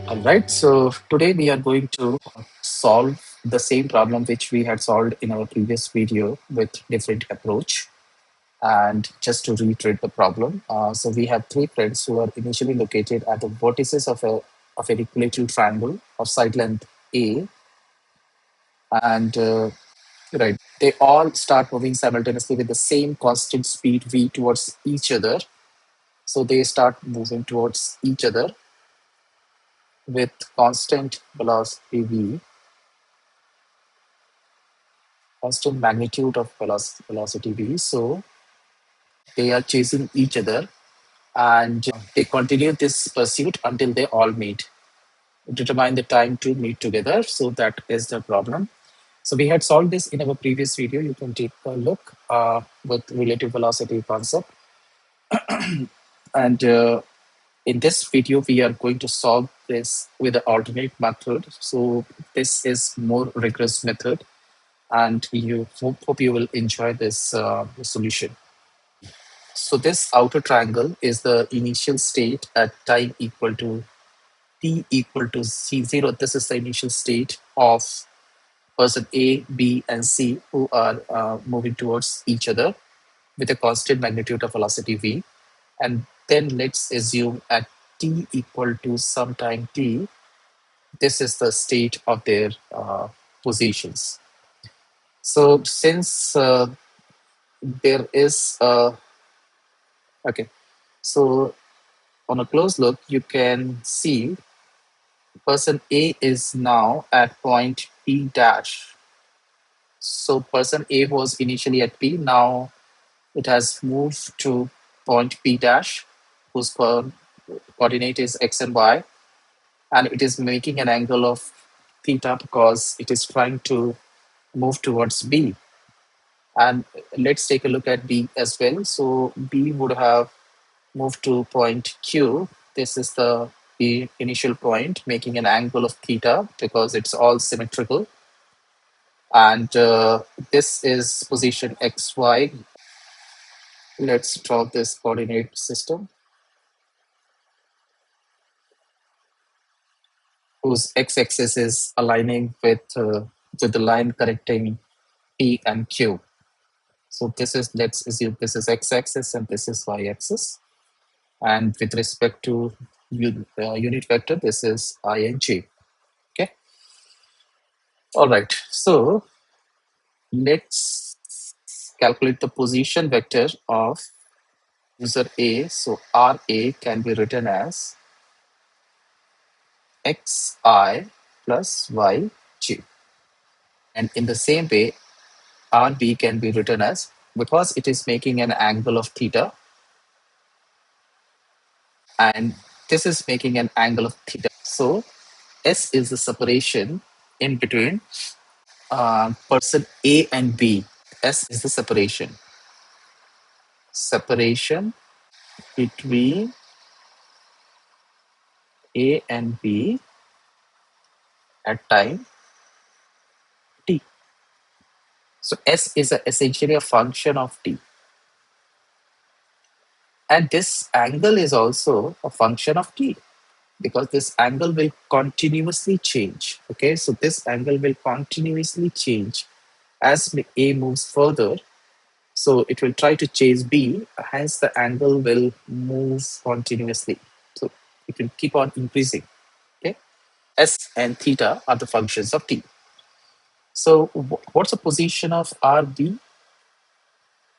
All right, so today we are going to solve the same problem which we had solved in our previous video with different approach. And just to reiterate the problem, so we have three friends who are initially located at the vertices of an equilateral triangle of side length A, and right, they all start moving simultaneously with the same constant speed v towards each other. So they start moving towards each other with constant velocity v, constant magnitude of velocity v. So they are chasing each other and they continue this pursuit until they all meet. Determine the time to meet together. So that is the problem. So we had solved this in our previous video. You can take a look with relative velocity concept. And in this video, we are going to solve this with the alternate method. So this is more rigorous method, and you hope you will enjoy this solution. So this outer triangle is the initial state at time equal to t equal to c0. This is the initial state of person A, B, and C who are moving towards each other with a constant magnitude of velocity v. And then let's assume at t equal to some time t, this is the state of their positions. So since there is okay, so on a close look, you can see person A is now at point P dash. So person A was initially at P, now it has moved to point P dash, whose coordinate is x and y, and it is making an angle of theta because it is trying to move towards B. And let's take a look at B as well. So B would have moved to point Q. This is the initial point, making an angle of theta because it's all symmetrical. And this is position XY. Let's draw this coordinate system whose x-axis is aligning with the line connecting P and Q. So this is, let's assume this is x-axis and this is y-axis. And with respect to unit vector, this is I and J. Okay. All right. So let's calculate the position vector of user A. So RA can be written as xi plus yj. And in the same way, RB can be written as, because it is making an angle of theta, and this is making an angle of theta. So S is the separation in between person A and B. S is the separation between A and B at time t. So S is essentially a function of t. And this angle is also a function of t because this angle will continuously change. Okay, so this angle will continuously change as A moves further. So it will try to chase B, hence the angle will move continuously. So it will keep on increasing. Okay, S and theta are the functions of t. So what's the position of RB,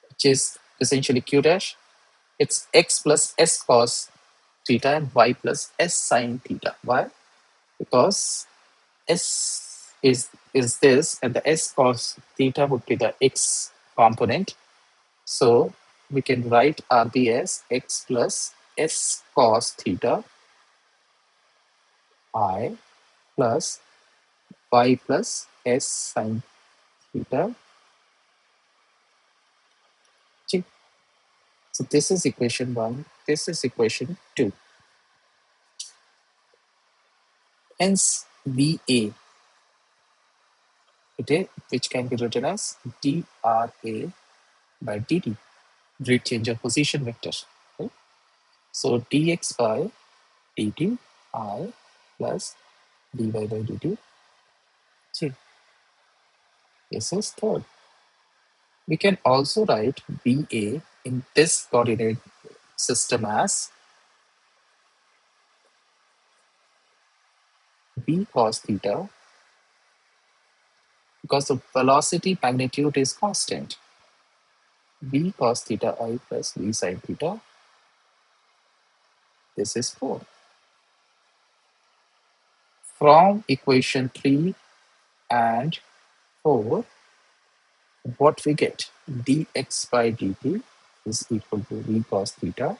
which is essentially Q dash? It's x plus s cos theta and y plus s sine theta. Why? Because s is this, and the s cos theta would be the x component. So we can write RB as x plus s cos theta I plus y plus s sine theta g. So this is equation 1. This is equation 2. Hence VA, okay, which can be written as dRA by dt, rate change of position vector. Right? So dx by dt I plus dy by dt. See, this is third. We can also write VA in this coordinate system as V cos theta because the velocity magnitude is constant. V cos theta I plus V sin theta. This is 4. From equation 3 and 4, what we get? Dx by dt is equal to V cos theta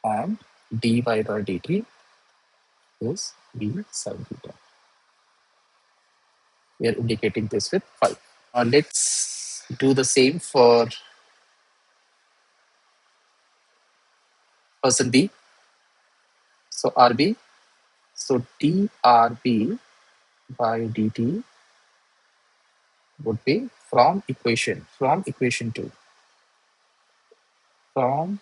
and dy by dt is V sin theta. We are indicating this with 5. Let's do the same for person B. So RB. So drB by dt would be from equation 2. From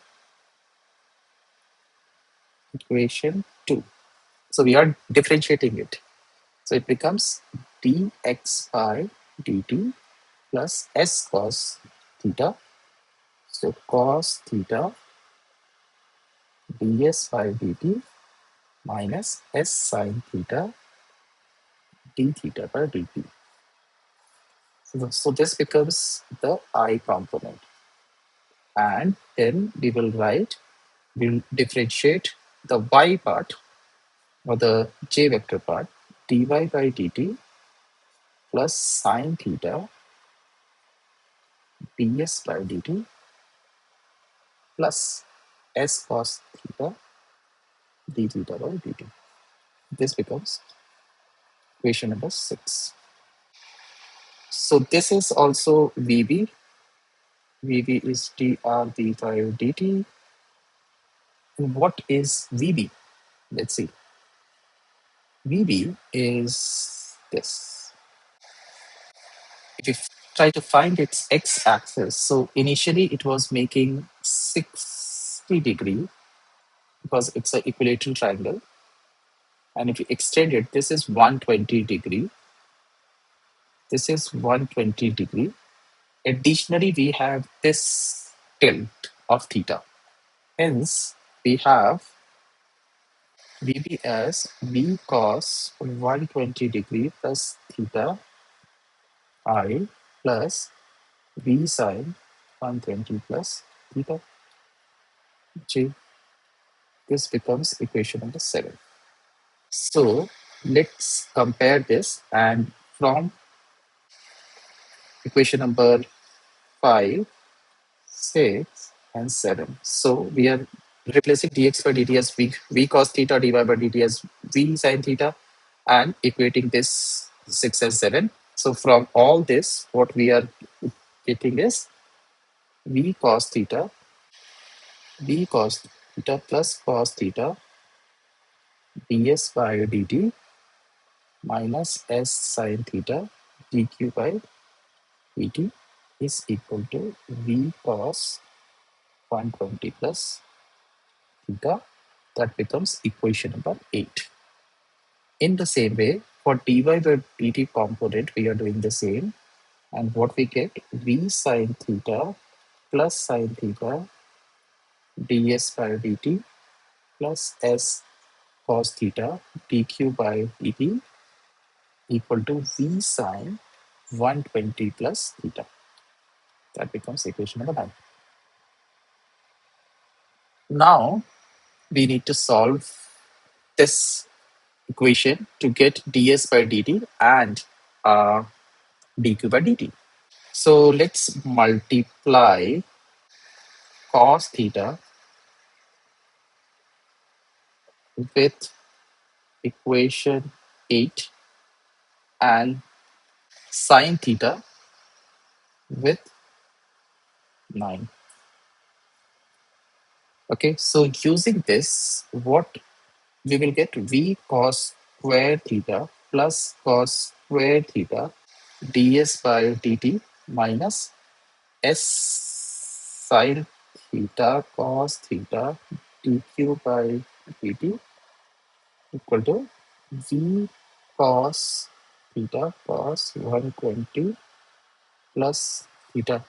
equation 2. So we are differentiating it. So it becomes dx by dt plus s cos theta. So cos theta ds by dt minus s sin theta d theta by dt. So this becomes the I component. And then we'll differentiate the y part or the j vector part, dy by dt plus sine theta ds by dt plus s cos theta d theta by dt. This becomes equation number 6. So this is also VB. VB is drb by dt. And what is VB? Let's see. VB is this. If you try to find its x-axis, so initially it was making 60 degree because it's an equilateral triangle. And if you extend it, this is 120 degree. This is 120 degree. Additionally, we have this tilt of theta. Hence, we have VB as V cos 120 degree plus theta I plus V sin 120 plus theta j. This becomes equation number 7. So let's compare this, and from equation number 5, 6, and 7. So we are replacing dx by dt as v cos theta, dy by dt as v sin theta, and equating this 6 and 7. So from all this, what we are getting is v cos theta plus cos theta ds by dt minus s sin theta dq by dt is equal to v cos 120 plus theta. That becomes equation number 8. In the same way, for dy by dt component, we are doing the same. And what we get, v sin theta plus sin theta ds by dt plus s cos theta dq by dt equal to v sin 120 plus theta. That becomes equation number 9. Now, we need to solve this equation to get ds by dt and dq by dt. So let's multiply cos theta with equation 8 and sin theta with 9. Okay, so using this, what we will get, v cos square theta plus cos square theta ds by dt minus s sin theta cos theta dq by dt equal to v cos theta cos 120 plus theta.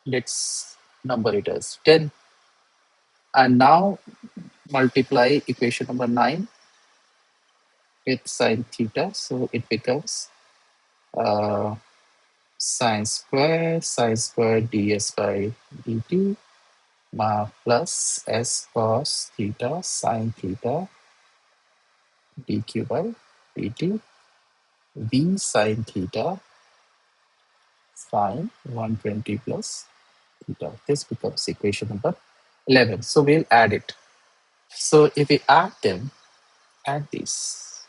Let's number it as 10. And now multiply equation number 9 with sine theta. So it becomes uh, sine square ds by dt plus s cos theta sine theta dq by dt v sine theta sine 120 plus theta. This becomes equation number 11. So we'll add it. So if we add them, add these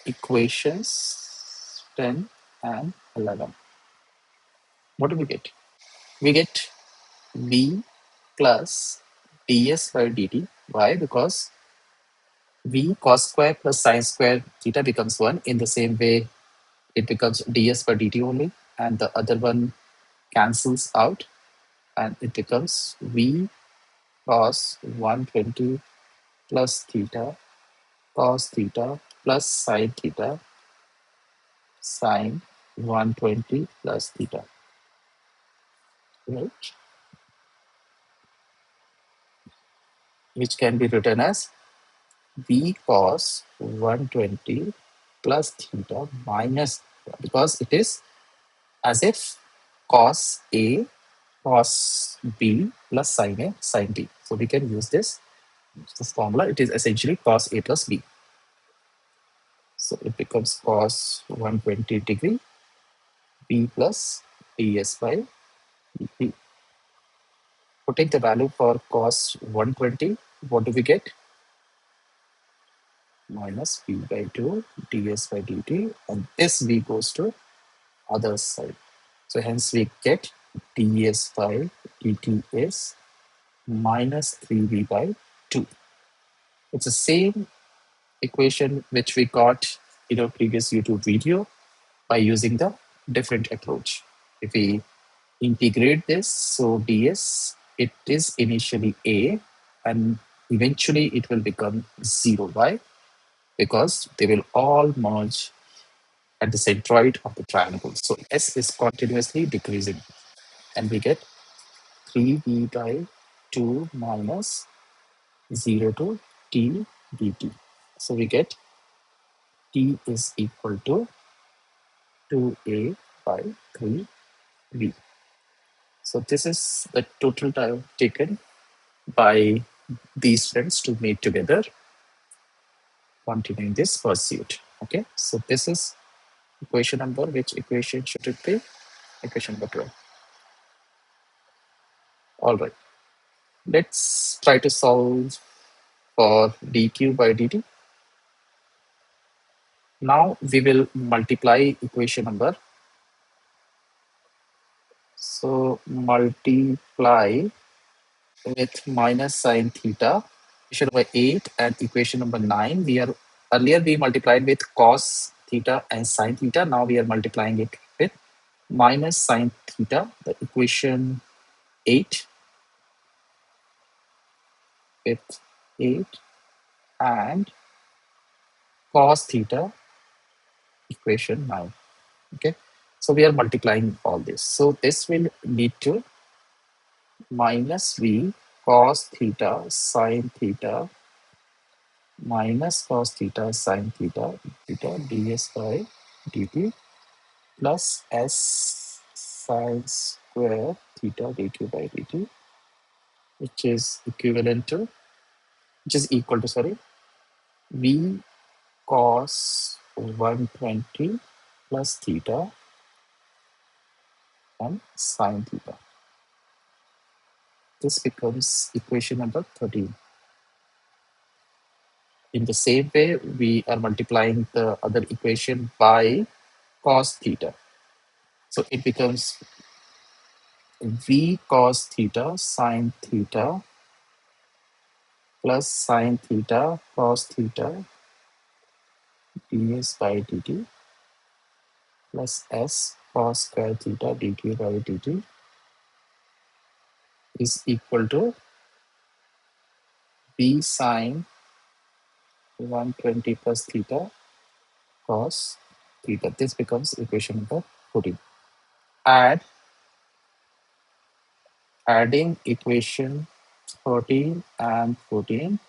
equations 10 and 11. What do we get? We get v plus ds by dt. Why? Because v cos square plus sine square theta becomes 1. In the same way, it becomes ds by dt only. And the other one cancels out. And it becomes v cos 120 plus theta cos theta plus sine theta sine 120 plus theta. Right? Which can be written as v cos 120 plus theta minus, because it is as if cos A cos B plus sin A sin B. So we can use this formula. It is essentially cos A plus B. So it becomes cos 120 degree B plus ds by dt. Putting the value for cos 120, what do we get? Minus v by 2 ds by dt, and this v goes to other side. So hence we get ds by dt is minus 3v by 2. It's the same equation which we got in our previous YouTube video by using the different approach. If we integrate this, so ds, it is initially a and eventually it will become 0. Why? Because they will all merge at the centroid of the triangle. So s is continuously decreasing and we get 3v by 2 minus 0 to t dt. So we get t is equal to 2a by 3v. So this is the total time taken by these friends to meet together, continuing this pursuit. Okay, so this is equation number. Which equation should it be? Equation number 12. All right, let's try to solve for dq by dt. Now we will multiply equation number. So multiply with minus sine theta, equation number 8 and equation number 9. We are earlier we multiplied with cos theta and sine theta. Now we are multiplying it with minus sine theta, the equation 8 with 8 and cos theta equation 9. Okay, so we are multiplying all this. So this will lead to minus v cos theta sine theta minus cos theta sine theta theta ds by dt plus s sine square theta dq by dt, which is equivalent to, which is equal to, sorry, v cos 120 plus theta and sine theta. This becomes equation number 13. In the same way, we are multiplying the other equation by cos theta. So it becomes v cos theta sine theta plus sine theta cos theta ds by dt plus s cos square theta dq by dt is equal to v sine 120 plus theta cos theta. This becomes equation number 14. Add Adding equation 13 and 14,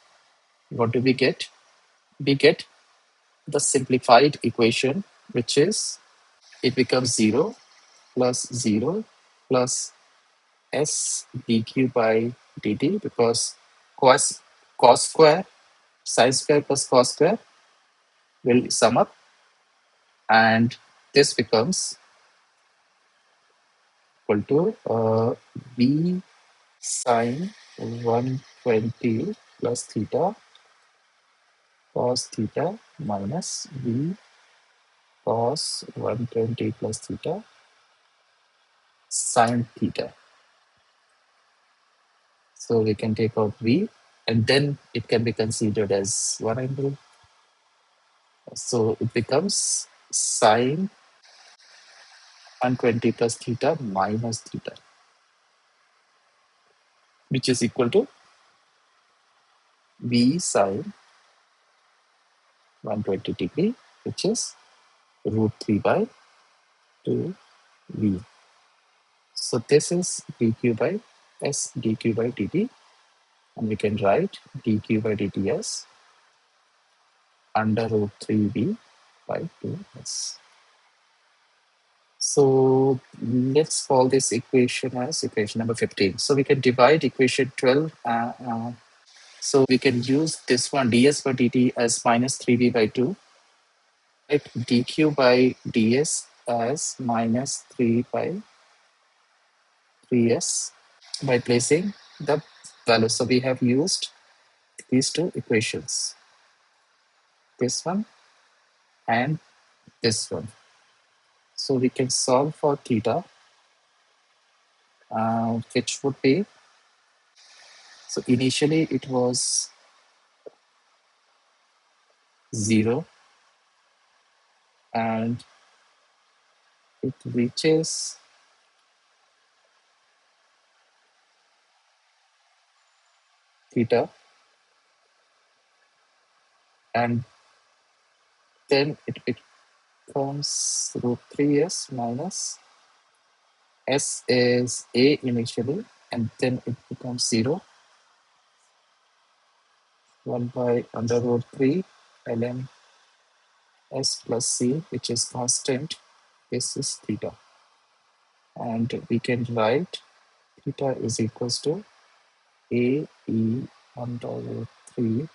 what do we get? We get the simplified equation, which is it becomes 0 plus 0 plus s dq by dt, because cos square sine square plus cos square will sum up, and this becomes equal to v sine 120 plus theta cos theta minus v cos 120 plus theta sine theta. So we can take out v, and then it can be considered as one angle. So it becomes sine 120 plus theta minus theta, which is equal to v sine 120 degree, which is root 3 by 2v. So this is dq by s dq by dt, and we can write dq by dt as under root 3b by 2s. So let's call this equation as equation number 15. So we can divide equation 12. So we can use this one ds by dt as minus 3b by 2, right? Dq by ds as minus 3 by 3s by placing the value. So we have used these two equations, this one and this one. So we can solve for theta, which would be, so initially it was 0 and it reaches theta, and then it becomes root 3s minus s is a initially, and then it becomes 0, 1 by under root 3 ln s plus c, which is constant. This is theta, and we can write theta is equals to a e under root 3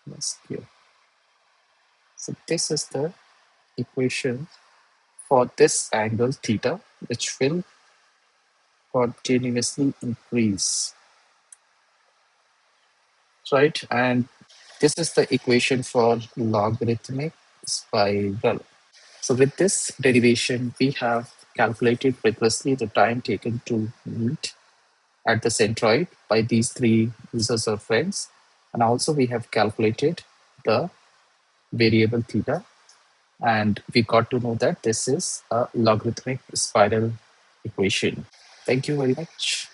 plus q. So this is the equation for this angle theta, which will continuously increase, right? And this is the equation for logarithmic spiral. So with this derivation, we have calculated rigorously the time taken to meet at the centroid by these three users or friends. And also we have calculated the variable theta, and we got to know that this is a logarithmic spiral equation. Thank you very much.